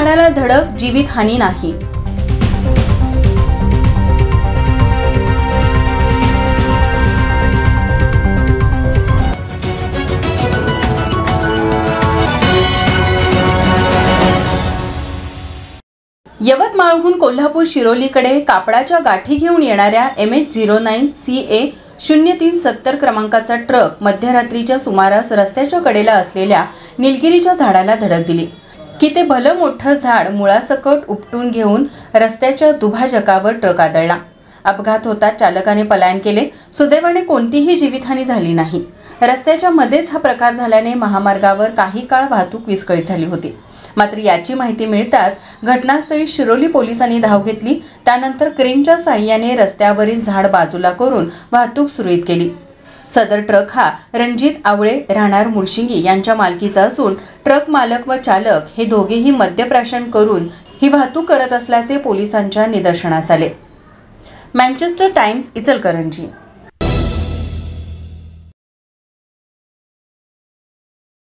झाडाला धडक, जीवितहानी नाही। यवतमाळहून कोल्हापूर शिरोलीकडे कापडाच्या गाठी घेऊन येणाऱ्या MH09 CA 0370 क्रमांकाचा ट्रक मध्यरात्रीच्या सुमारास रस्त्याच्या कडेला असलेल्या निलगिरीच्या झाडाला धडक दिली की ते भलं मोठं झाड मुळासकट उपटून घेऊन रस्त्याच्या दुभाजकावर ट्रक आदळला। अपघात होताच चालकाने पलायन केले। सुदैवाने कोणतीही जीवितहानी झाली नाही। रस्त्याच्या मध्येच हा प्रकार झाल्याने महामार्गावर काही काळ वाहतूक विस्कळीत झाली होती। मात्र याची माहिती मिळताच घटनास्थळी शिरोली पोलिसांनी धाव घेतली। त्यानंतर क्रेनच्या साहाय्याने रस्त्यावरील झाड बाजूला करून वाहतूक सुरळीत केली। सदर ट्रक हा रणजित आवळे राहणार मुळशिंगी यांच्या मालकीचा असून ट्रक मालक व चालक हे दोघेही मद्यप्राशन करून ही वाहतूक करत असल्याचे पोलिसांच्या निदर्शनास आले। Manchester times Ichalkaranji.